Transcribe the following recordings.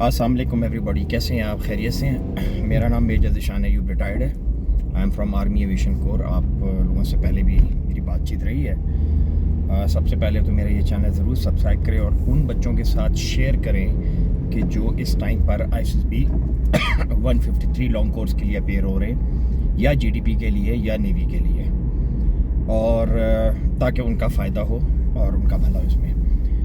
अस्सलाम वालेकुम एवरीबॉडी, कैसे हैं आप? खैरियत से हैं? मेरा नाम मेजर ज़िशान अयूब रिटायर्ड है। I am from army aviation core. आप लोगों से पहले भी मेरी बातचीत रही है। सबसे पहले तो मेरा ये चैनल ज़रूर सब्सक्राइब करें और उन बच्चों के साथ शेयर करें कि जो इस टाइम पर ISSB 153 लॉन्ग कोर्स के लिए अपेयर हो रहे हैं, या GDP के लिए या नेवी के लिए, और ताकि उनका फ़ायदा हो और उनका भला हो। इसमें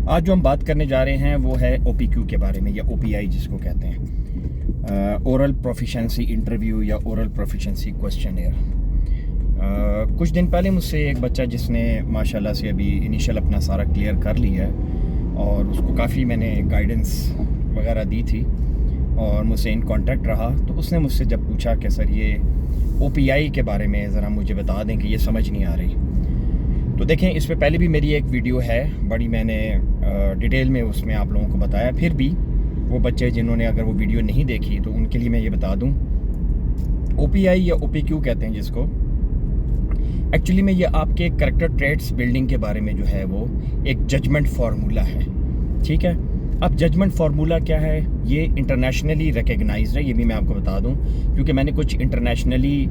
आज जो हम बात करने जा रहे हैं वो है OPQ के बारे में, या OPI जिसको कहते हैं, ओरल प्रोफिशेंसी इंटरव्यू या ओरल प्रोफिशेंसी क्वेश्चनेयर। कुछ दिन पहले मुझसे एक बच्चा जिसने माशाल्लाह से अभी इनिशियल अपना सारा क्लियर कर लिया है और उसको काफ़ी मैंने गाइडेंस वगैरह दी थी और मुझसे इन कांटेक्ट रहा, तो उसने मुझसे जब पूछा कि सर ये OPI के बारे में ज़रा मुझे बता दें कि ये समझ नहीं आ रही। तो देखें, इस पे पहले भी मेरी एक वीडियो है, बड़ी मैंने डिटेल में उसमें आप लोगों को बताया। फिर भी वो बच्चे जिन्होंने अगर वो वीडियो नहीं देखी तो उनके लिए मैं ये बता दूं, OPI या OPQ कहते हैं जिसको, एक्चुअली में ये आपके करेक्टर ट्रेट्स बिल्डिंग के बारे में जो है वो एक जजमेंट फार्मूला है। ठीक है, अब जजमेंट फार्मूला क्या है, ये इंटरनेशनली रिकग्नाइज्ड है, ये भी मैं आपको बता दूं, क्योंकि मैंने कुछ इंटरनेशनली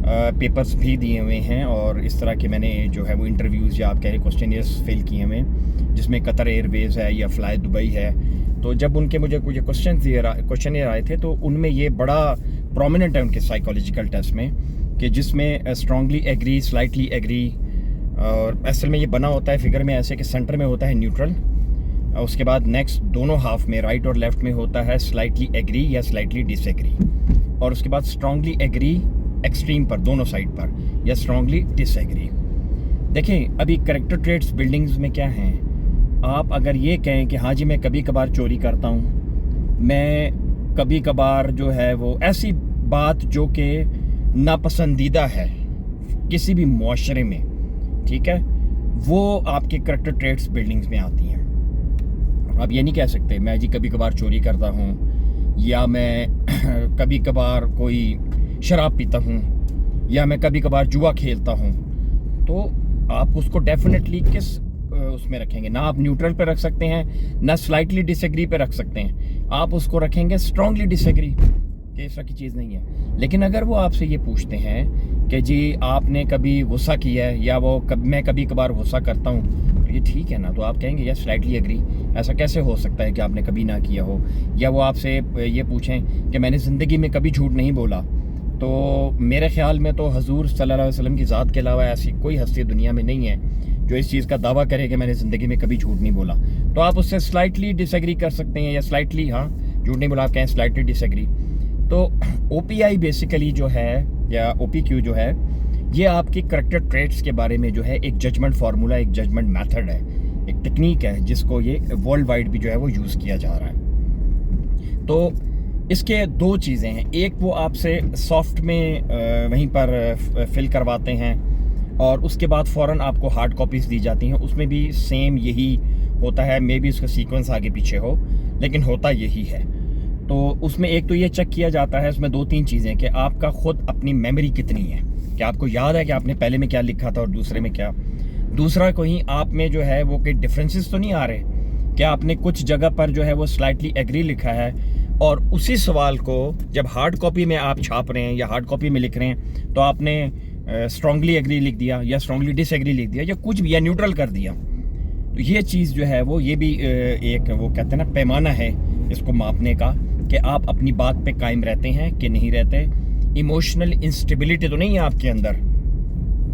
पेपर्स भी दिए हुए हैं और इस तरह के मैंने जो है वो इंटरव्यूज़ या आप कह रहे क्वेश्चनियर्स फिल किए हुए, जिसमें कतर एयरवेज़ है या फ्लाई दुबई है। तो जब उनके मुझे कुछ क्वेश्चनियर आए थे तो उनमें ये बड़ा प्रोमिनेंट है उनके साइकोलॉजिकल टेस्ट में, कि जिसमें स्ट्रांगली एग्री, स्लाइटली एग्री, और असल में ये बना होता है फिगर में ऐसे कि सेंटर में होता है न्यूट्रल, उसके बाद नेक्स्ट दोनों हाफ में राइट और लेफ्ट में होता है स्लाइटली एग्री या स्लाइटली डिसएग्री, और उसके बाद स्ट्रांगली एग्री एक्सट्रीम पर दोनों साइड पर, या स्ट्रांगली डिसएग्री। देखें, अभी करेक्टर ट्रेट्स बिल्डिंग्स में क्या हैं, आप अगर ये कहें कि हाँ जी मैं कभी कभार चोरी करता हूँ, मैं कभी कभार जो है वो ऐसी बात जो कि नापसंदीदा है किसी भी मुआशरे में, ठीक है, वो आपके करेक्टर ट्रेट्स बिल्डिंग्स में आती हैं। आप ये नहीं कह सकते मैं जी कभी कभार चोरी करता हूँ, या मैं कभी कभार कोई शराब पीता हूँ, या मैं कभी कभार जुआ खेलता हूँ। तो आप उसको डेफिनेटली किस उसमें रखेंगे, ना आप न्यूट्रल पे रख सकते हैं, ना स्लाइटली डिसएग्री पे रख सकते हैं, आप उसको रखेंगे स्ट्रांगली डिसएग्री कि इस तरह की चीज़ नहीं है। लेकिन अगर वो आपसे ये पूछते हैं कि जी आपने कभी गुस्सा किया है, या वो मैं कभी कभार गुस्सा करता हूँ, तो ये ठीक है ना, तो आप कहेंगे या स्लाइटली एग्री। ऐसा कैसे हो सकता है कि आपने कभी ना किया हो? या वो आपसे ये पूछें कि मैंने ज़िंदगी में कभी झूठ नहीं बोला, तो मेरे ख्याल में तो हजूर सल्लल्लाहु अलैहि वसल्लम की ज़ात के अलावा ऐसी कोई हस्ती दुनिया में नहीं है जो इस चीज़ का दावा करे कि मैंने ज़िंदगी में कभी झूठ नहीं बोला। तो आप उससे स्लाइटली डिसएग्री कर सकते हैं, या स्लाइटली, हाँ झूठ नहीं बोला, आप कहें स्लाइटली डिसएग्री। तो OPI बेसिकली जो है, या OPQ जो है, ये आपके करेक्टर ट्रेट्स के बारे में जो है एक जजमेंट फार्मूला, एक जजमेंट मेथड है, एक टेक्निक है जिसको ये वर्ल्ड वाइड भी जो है वो यूज़ किया जा रहा है। तो इसके दो चीज़ें हैं, एक वो आपसे सॉफ्ट में वहीं पर फिल करवाते हैं और उसके बाद फ़ौरन आपको हार्ड कॉपीज़ दी जाती हैं, उसमें भी सेम यही होता है, मे बी उसका सीक्वेंस आगे पीछे हो, लेकिन होता यही है। तो उसमें एक तो ये चेक किया जाता है, उसमें 2-3 चीज़ें कि आपका ख़ुद अपनी मेमोरी कितनी है, कि आपको याद है कि आपने पहले में क्या लिखा था और दूसरे में क्या। दूसरा, कहीं आप में जो है वो कोई डिफरेंसेस तो नहीं आ रहे, क्या आपने कुछ जगह पर जो है वो स्लाइटली एग्री लिखा है और उसी सवाल को जब हार्ड कॉपी में आप छाप रहे हैं या हार्ड कॉपी में लिख रहे हैं तो आपने स्ट्रांगली एग्री लिख दिया, या स्ट्रांगली डिसएग्री लिख दिया, या कुछ भी, या न्यूट्रल कर दिया। तो ये चीज़ जो है वो, ये भी एक वो कहते हैं ना पैमाना है इसको मापने का, कि आप अपनी बात पे कायम रहते हैं कि नहीं रहते। इमोशनल इंस्टेबिलिटी तो नहीं है आपके अंदर,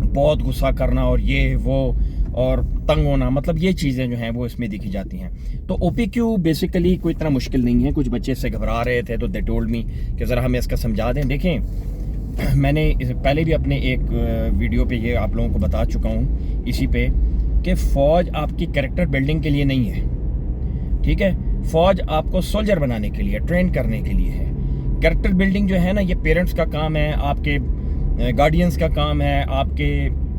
बहुत गुस्सा करना और ये वो और तंग होना, मतलब ये चीज़ें जो हैं वो इसमें दिखी जाती हैं। तो OPQ बेसिकली कोई इतना मुश्किल नहीं है। कुछ बच्चे इससे घबरा रहे थे तो दे टोल्ड मी कि ज़रा हमें इसका समझा दें। देखें, मैंने पहले भी अपने एक वीडियो पे ये आप लोगों को बता चुका हूँ इसी पे, कि फ़ौज आपकी कैरेक्टर बिल्डिंग के लिए नहीं है, ठीक है, फ़ौज आपको सोल्जर बनाने के लिए, ट्रेन करने के लिए है। कैरेक्टर बिल्डिंग जो है ना, ये पेरेंट्स का काम है, आपके गार्डियंस का काम है, आपके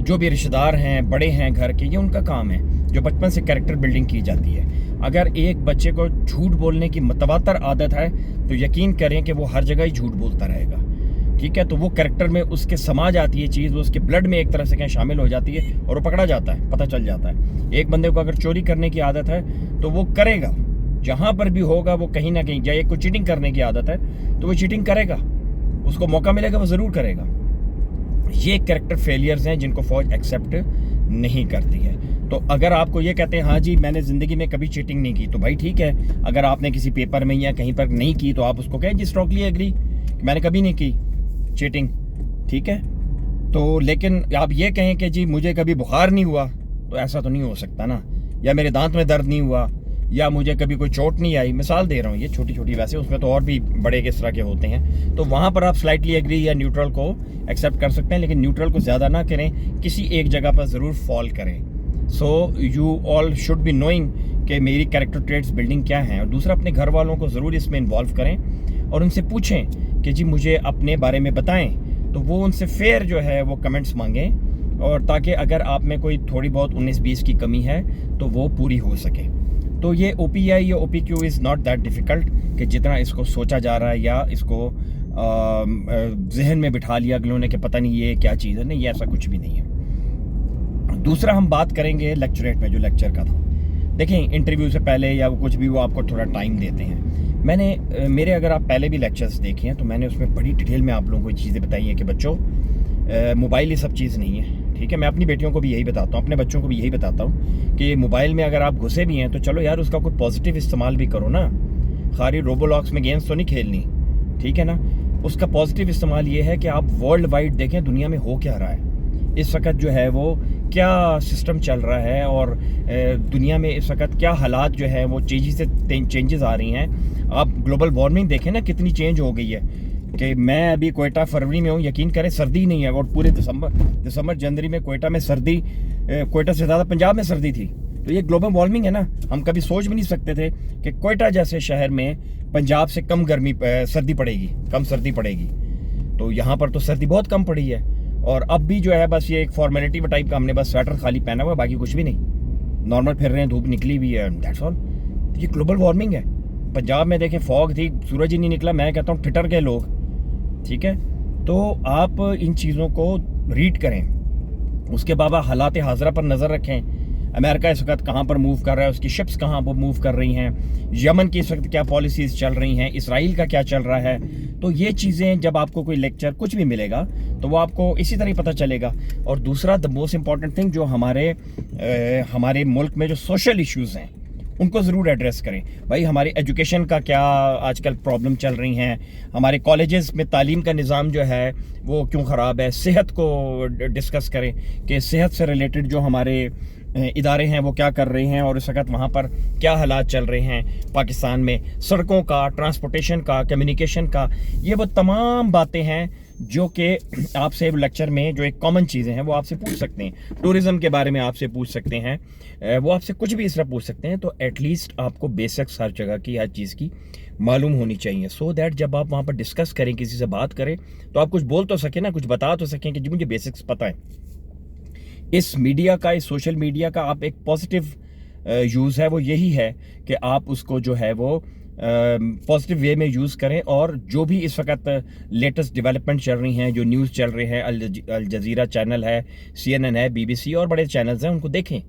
जो भी रिश्तेदार हैं, बड़े हैं घर के, ये उनका काम है, जो बचपन से कैरेक्टर बिल्डिंग की जाती है। अगर एक बच्चे को झूठ बोलने की मतवातर आदत है तो यकीन करें कि वो हर जगह ही झूठ बोलता रहेगा, ठीक है। तो वो कैरेक्टर में उसके समा जाती है चीज़, वो उसके ब्लड में एक तरह से कहीं शामिल हो जाती है और वो पकड़ा जाता है, पता चल जाता है। एक बंदे को अगर चोरी करने की आदत है तो वो करेगा, जहाँ पर भी होगा वो कहीं ना कहीं, चाहे कोई चीटिंग करने की आदत है तो वो चीटिंग करेगा, उसको मौका मिलेगा वो ज़रूर करेगा। ये कैरेक्टर फेलियर्स हैं जिनको फ़ौज एक्सेप्ट नहीं करती है। तो अगर आपको ये कहते हैं हाँ जी मैंने ज़िंदगी में कभी चीटिंग नहीं की, तो भाई ठीक है, अगर आपने किसी पेपर में या कहीं पर नहीं की तो आप उसको कहें जी स्ट्रॉन्गली एग्री कि मैंने कभी नहीं की चीटिंग, ठीक है। तो लेकिन आप ये कहें कि जी मुझे कभी बुखार नहीं हुआ, तो ऐसा तो नहीं हो सकता ना, या मेरे दांत में दर्द नहीं हुआ, या मुझे कभी कोई चोट नहीं आई, मिसाल दे रहा हूँ ये छोटी छोटी, वैसे उसमें तो और भी बड़े किस तरह के होते हैं। तो वहाँ पर आप स्लाइटली एग्री या न्यूट्रल को एक्सेप्ट कर सकते हैं, लेकिन न्यूट्रल को ज़्यादा ना करें, किसी एक जगह पर ज़रूर फॉल करें। So you all should be knowing कि मेरी कैरेक्टर ट्रेट्स बिल्डिंग क्या हैं। और दूसरा, अपने घर वालों को ज़रूर इसमें इन्वॉल्व करें और उनसे पूछें कि जी मुझे अपने बारे में बताएं, तो वो उनसे फेयर जो है वो कमेंट्स मांगें, और ताकि अगर आप में कोई थोड़ी बहुत 19-20 की कमी है तो वो पूरी हो सके। तो ये OPI या OPQ is not that difficult कि जितना इसको सोचा जा रहा है या इसको जहन में बिठा लिया अगलों ने कि पता नहीं ये क्या चीज़ है। नहीं, ये ऐसा कुछ भी नहीं है। दूसरा, हम बात करेंगे लेक्चरेट में जो लेक्चर का था। देखें, इंटरव्यू से पहले या वो कुछ भी, वो आपको थोड़ा टाइम देते हैं। मेरे अगर आप पहले भी लेक्चर्स देखे हैं तो मैंने उसमें बड़ी डिटेल में आप लोगों को चीज़ें बताई हैं कि बच्चों मोबाइल ये सब चीज़ नहीं है, ठीक है। मैं अपनी बेटियों को भी यही बताता हूँ, अपने बच्चों को भी यही बताता हूँ कि मोबाइल में अगर आप घुसे भी हैं तो चलो यार उसका कोई पॉजिटिव इस्तेमाल भी करो ना। खाली रोबोलॉक्स में गेम्स तो नहीं खेलनी, ठीक है ना। उसका पॉजिटिव इस्तेमाल ये है कि आप वर्ल्ड वाइड देखें दुनिया में हो क्या रहा है इस वक्त, जो है वो क्या सिस्टम चल रहा है, और दुनिया में इस वक्त क्या हालात जो है वो तेज़ी से चेंजेस आ रही हैं। आप ग्लोबल वार्मिंग देखें ना कितनी चेंज हो गई है, कि मैं अभी कोयटा फरवरी में हूँ, यकीन करें सर्दी नहीं है, और पूरे दिसंबर जनवरी में कोयटा में सर्दी, कोयटा से ज़्यादा पंजाब में सर्दी थी। तो ये ग्लोबल वार्मिंग है ना। हम कभी सोच भी नहीं सकते थे कि कोयटा जैसे शहर में पंजाब से कम सर्दी पड़ेगी, कम सर्दी पड़ेगी। तो यहाँ पर तो सर्दी बहुत कम पड़ी है, और अब भी जो है बस ये एक फॉर्मेलिटी टाइप का, हमने बस स्वेटर खाली पहना हुआ, बाकी कुछ भी नहीं, नॉर्मल फिर रहे हैं, धूप निकली हुई है, दैट्स ऑल। ये ग्लोबल वार्मिंग है। पंजाब में देखें फॉग थी, सूरज ही नहीं निकला, मैं कहता हूँ ठिठर गए लोग, ठीक है। तो आप इन चीज़ों को रीड करें, उसके बाद हालात हाज़रा पर नज़र रखें। अमेरिका इस वक्त कहाँ पर मूव कर रहा है, उसकी शिप्स कहाँ पर मूव कर रही हैं, यमन की इस वक्त क्या पॉलिसीज़ चल रही हैं, इसराइल का क्या चल रहा है। तो ये चीज़ें जब आपको कोई लेक्चर कुछ भी मिलेगा तो वो आपको इसी तरह पता चलेगा। और दूसरा, द मोस्ट इम्पॉर्टेंट थिंग, जो हमारे मुल्क में जो सोशल इश्यूज़ हैं उनको ज़रूर एड्रेस करें। भाई हमारी एजुकेशन का क्या आजकल प्रॉब्लम चल रही हैं, हमारे कॉलेजेस में तालीम का निज़ाम जो है वो क्यों ख़राब है, सेहत को डिस्कस करें कि सेहत से रिलेटेड जो हमारे इदारे हैं वो क्या कर रहे हैं, और इस वक्त वहाँ पर क्या हालात चल रहे हैं पाकिस्तान में, सड़कों का, ट्रांसपोर्टेशन का, कम्युनिकेशन का। ये वो तमाम बातें हैं जो कि आपसे लेक्चर में जो एक कॉमन चीज़ें हैं वो आपसे पूछ सकते हैं। टूरिज़्म के बारे में आपसे पूछ सकते हैं, वो आपसे कुछ भी इस तरह पूछ सकते हैं। तो एटलीस्ट आपको बेसिक्स हर जगह की, हर चीज़ की मालूम होनी चाहिए, सो दैट जब आप वहाँ पर डिस्कस करें, किसी से बात करें, तो आप कुछ बोल तो सकें ना, कुछ बता तो सकें कि जी मुझे बेसिक्स पता है। इस मीडिया का, इस सोशल मीडिया का आप एक पॉजिटिव यूज़ है वो यही है कि आप उसको जो है वो पॉजिटिव वे में यूज़ करें, और जो भी इस वक्त लेटेस्ट डेवलपमेंट चल रही हैं, जो न्यूज़ चल रहे हैं, अल जज़ीरा चैनल है, CNN है, BBC और बड़े चैनल्स हैं, उनको देखें,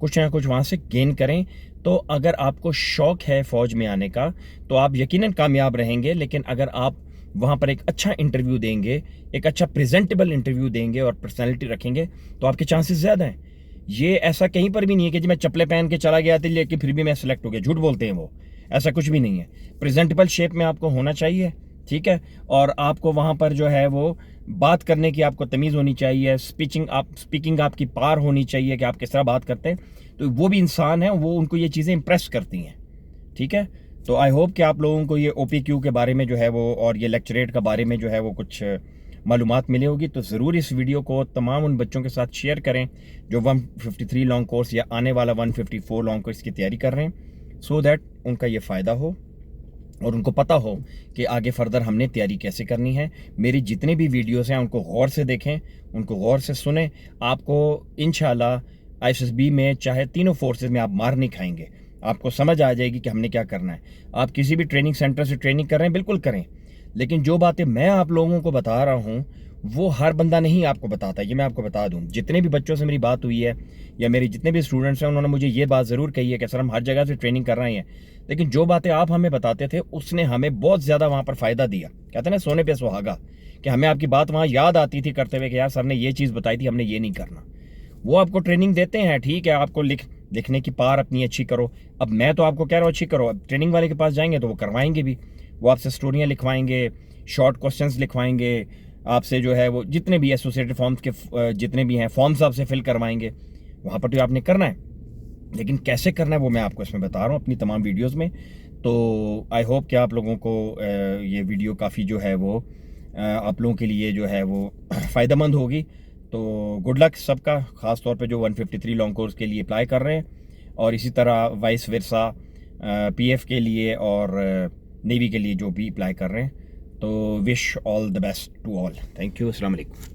कुछ ना कुछ वहाँ से गेन करें। तो अगर आपको शौक़ है फ़ौज में आने का तो आप यकीनन कामयाब रहेंगे। लेकिन अगर आप वहाँ पर एक अच्छा इंटरव्यू देंगे, एक अच्छा प्रेजेंटेबल इंटरव्यू देंगे और पर्सनैलिटी रखेंगे, तो आपके चांसेस ज़्यादा हैं। ये ऐसा कहीं पर भी नहीं है कि जी मैं चप्पलें पहन के चला गया था लेकिन फिर भी मैं सिलेक्ट हो गया, झूठ बोलते हैं वो, ऐसा कुछ भी नहीं है। प्रेजेंटेबल शेप में आपको होना चाहिए, ठीक है। और आपको वहाँ पर जो है वो बात करने की आपको तमीज़ होनी चाहिए, स्पीकिंग आपकी पार होनी चाहिए कि आप किस तरह बात करते हैं। तो वो भी इंसान है, वो उनको ये चीज़ें इंप्रेस करती हैं, ठीक है। तो आई होप कि आप लोगों को ये OPQ के बारे में जो है वो, और ये लेक्चरेट के बारे में जो है वो कुछ मालूमात मिली होगी। तो ज़रूर इस वीडियो को तमाम उन बच्चों के साथ शेयर करें जो 153 लॉन्ग कोर्स या आने वाला 154 लॉन्ग कोर्स की तैयारी कर रहे हैं, सो दैट उनका ये फ़ायदा हो और उनको पता हो कि आगे फर्दर हमने तैयारी कैसे करनी है। मेरी जितने भी वीडियोस हैं उनको गौर से देखें, उनको गौर से सुनें। आपको इंशाल्लाह ISSB में चाहे तीनों फोर्सेस में आप मार नहीं खाएंगे, आपको समझ आ जाएगी कि हमने क्या करना है। आप किसी भी ट्रेनिंग सेंटर से ट्रेनिंग कर रहे हैं, बिल्कुल करें, लेकिन जो बातें मैं आप लोगों को बता रहा हूँ वो हर बंदा नहीं आपको बताता, ये मैं आपको बता दूं। जितने भी बच्चों से मेरी बात हुई है या मेरे जितने भी स्टूडेंट्स हैं, उन्होंने मुझे ये बात ज़रूर कही है कि सर हम हर जगह से ट्रेनिंग कर रहे हैं, लेकिन जो बातें आप हमें बताते थे उसने हमें बहुत ज़्यादा वहाँ पर फ़ायदा दिया। कहते हैं ना सोने पे सुहागा, कि हमें आपकी बात वहाँ याद आती थी करते हुए कि यार सर ने ये चीज़ बताई थी, हमने ये नहीं करना। वो आपको ट्रेनिंग देते हैं, ठीक है, आपको लिखने की पार अपनी अच्छी करो। अब मैं तो आपको कह रहा हूँ अच्छी करो, अब ट्रेनिंग वाले के पास जाएंगे तो वो करवाएंगे भी, वो आपसे स्टोरियाँ लिखवाएंगे, शॉर्ट क्वेश्चंस लिखवाएंगे, आपसे जो है वो जितने भी एसोसिएटेड फॉर्म्स के जितने भी हैं फॉर्म्स आपसे फिल करवाएंगे। वहाँ पर तो आपने करना है, लेकिन कैसे करना है वो मैं आपको इसमें बता रहा हूँ अपनी तमाम वीडियोज़ में। तो आई होप कि आप लोगों को ये वीडियो काफ़ी जो है वो आप लोगों के लिए जो है वो फ़ायदेमंद होगी। तो गुड लक सबका, ख़ास तौर पे जो 153 लॉन्ग कोर्स के लिए अप्लाई कर रहे हैं, और इसी तरह वाइस वर्सा पीएफ के लिए और नेवी के लिए जो भी अप्लाई कर रहे हैं। तो wish all the best to all. Thank you, अस्सलाम वालेकुम।